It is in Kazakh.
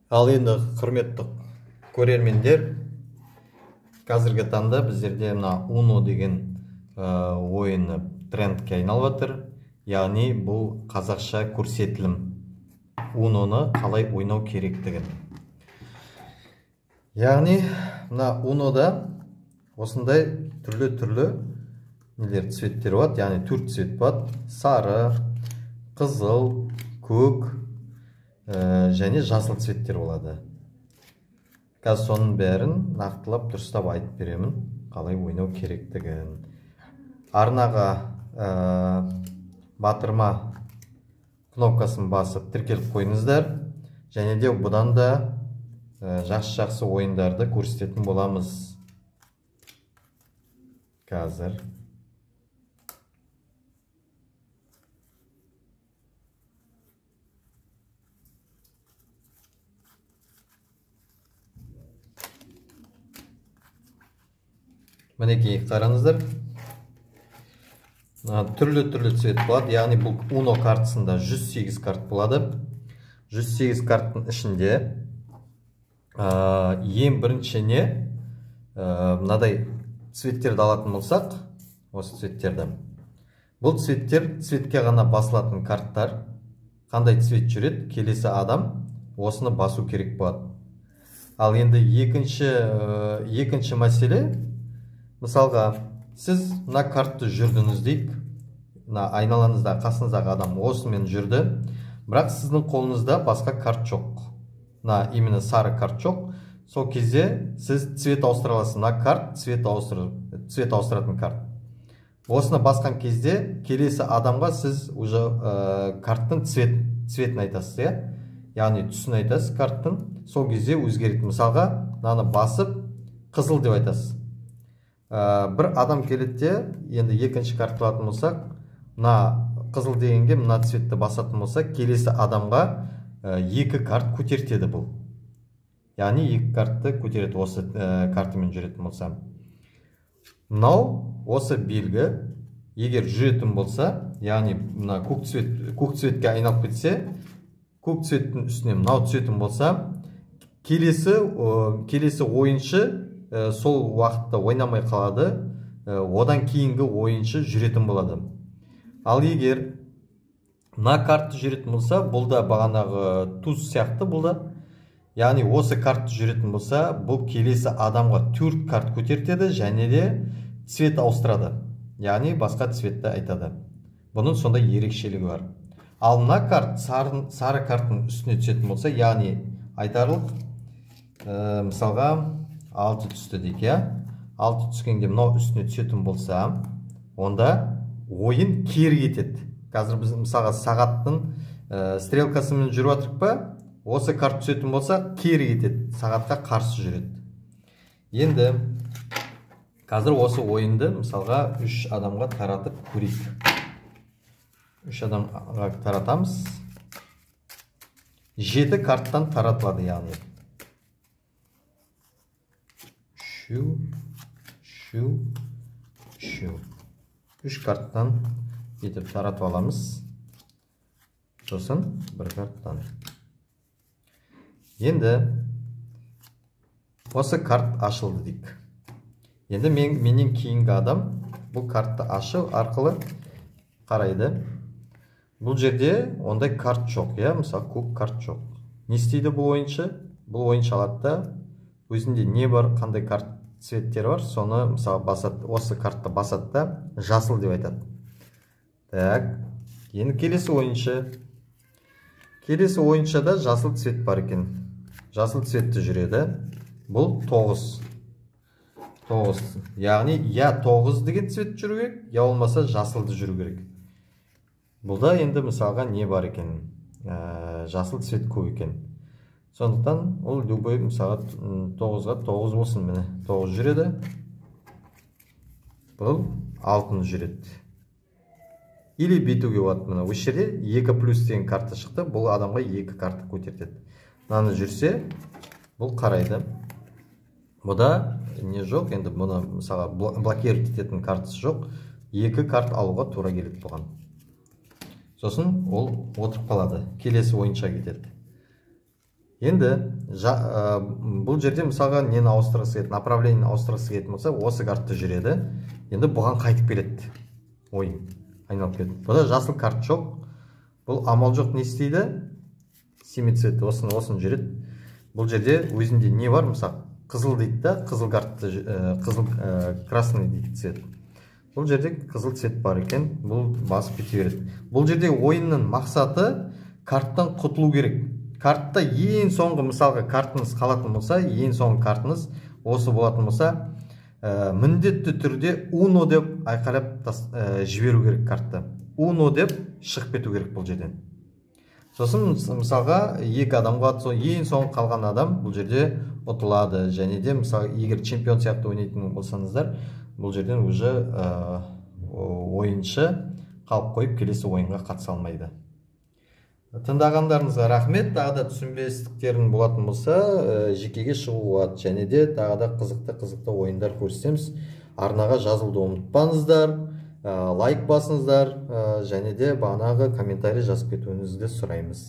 Ал енді құрметті көрермендер, қазіргі таңда біздерде мына Uno деген ойыны трендке айналып жатыр. Яғни бұл қазақша көрсетілім. Uno'ны қалай ойнау керектігін. Яғни мына Uno'да осындай түрлі нелер цветтер болады, яғни 4 цвет болады: сары, қызыл, көк және жасыл цветтер болады. Қазір соның бәрін нақтылап дұрыстап айтып беремін, қалай ойнау керектігін. Арнаға батырма кнопкасын басып тіркеліп қойыңыздар, және де бұдан да жақсы ойындарды көрсететін боламыз. Қазір мінекей қараңыздар, түрлі цвет болады. Яғни бұл Uno картасында 108 карт болады. 108 карттың ішінде ең бірінші не мынадай цветтерді алатын болсақ, осы цветтерді. Бұл цветке ғана басылатын карттар. Қандай цвет жүреді, келесі адам осыны басу керек болады. Ал енді екінші мәселе, мысалға, сіз мына картты жүрдіңіз дейік, айналаңызда қасыңыздағы адам осымен жүрді, бірақ сіздің қолыңызда басқа карт жоқ, именно сары карт жоқ. Сол кезде сіз цвет ауыстыра аласыз. Мына карт цвет ауыстыратын карт. Осыны басқан кезде келесі адамға сіз уже карттың цветін айтасыз, яғни түсін айтасыз карттың. Сол кезде өзгереді. Мысалға, мынаны басып қызыл деп айтасыз. Бір адам келеді, енді екінші карт алатын болсақ, мына қызыл дегенге мына цветті басатын болсақ, келесі адамға 2 карт көтертеді бұл. Яғни 2 картты көтереді, осы картымен жүретін болса. Мынау осы белгі, егер жүретін болса, яғни мына көк цветке айналып кетсе, көк цветтің үстіне мынау түсетін болса, келесі ойыншы сол уақытта ойнамай қалады, одан кейінгі ойыншы жүретін болады. Ал егер мына картты жүретін болса, бұл да бағанағы туз сияқты бұл да. Яғни осы картты жүретін болса, бұл келесі адамға 4 карт көтертеді, және де цвет ауыстырады. Яғни басқа цветті айтады. Бұның сондай ерекшелігі бар. Ал мына карт сары карттың үстіне түсетін болса, яғни айтарлық, мысалға 6 түсті дейік, 6 түскенде мынау үстіне түсетін болса, онда ойын кері кетеді. Қазір біз мысалға сағаттың стрелкасымен жүріп жатырық па, осы карт түсетін болса, кері кетеді, сағатқа қарсы жүреді. Енді қазір осы ойынды мысалға 3 адамға таратып көрейік. 3 адамға таратамыз. 7 карттан таратылады, яғни. 3 карттан етіп таратып аламыз. Сосын 1 карттан. Енді осы карт ашылды дейік. Енді менен кейінгі адам бұл картты ашу арқылы қарайды. Бұл жерде ондай карт жоқ, мысалы көк карт жоқ. Не істейді бұл ойыншы? Бұл ойыншы алады да, өзінде не бар, қандай карт цветтер бар, соны мысалы басады, осы картты басады да, жасыл деп айтады. Так, енді келесі ойыншыда жасыл цвет бар екен. Жасыл цветті жүреді. Бұл 9. Яғни, 9 деген цвет жүру керек, болмаса жасылды жүру керек. Бұлда енді мысалға не бар екен? Жасыл цвет көп екен. Сондықтан ол любой мысалға 9-ға 9 болсын, міне 9 жүреді. Бұл 6 жүреді. Или бетуге болады, міне осы жерде 2 плюс деген карта шықты, бұл адамға 2 карты көтертеді. Мынаны жүрсе, бұл қарайды. Бұда не жоқ, енді бұны мысалға блокировать ететін картасы жоқ, 2 карт алуға тура келеді бұған. Сосын ол отырып қалады, келесі ойынша кетеді. Енді бұл жерде мысалға нені ауыстырғысы келеді, направлениені ауыстырғысы келетін болса, осы картты жүреді. Енді бұған қайтып келеді. Ойын айналып келеді. Бұда жасыл карт жоқ. Бұл амал жоқ, не істейді? Семицвет осын жүреді. Бұл жерде өзінде не бар? Мысалы, қызыл дейді да, қызыл картты, қызыл красный дейді цвет. Бұл жерде қызыл цвет бар екен. Бұл басып кете береді. Бұл жерде ойынның мақсаты карттан құтылу керек. Картта ең соңғы, мысалға, картыңыз қалатын болса, ең соңғы картыңыз осы болатын болса, міндетті түрде уно деп айқайлап жіберу керек картты. Уно деп шығып кету керек бұл жерден. Сосын мысалға, екі адамға ең соңғы қалған адам бұл жерде ұтылады. Және де мысалы, егер чемпион сияқты ойнайтын болсаңыздар, бұл жерден уже ойыншы қалып қойып келесі ойынға қатыса алмайды. Тыңдағандарыңызға рахмет. Тағы да түсінбестіктерің болатын болса, жекеге шығуға және де тағы да қызықты ойындар көрсетеміз. Арнаға жазылуды ұмытпаңыздар, лайк басыңыздар, және де бағанағы комментарий жазып кетуіңізді сұраймыз.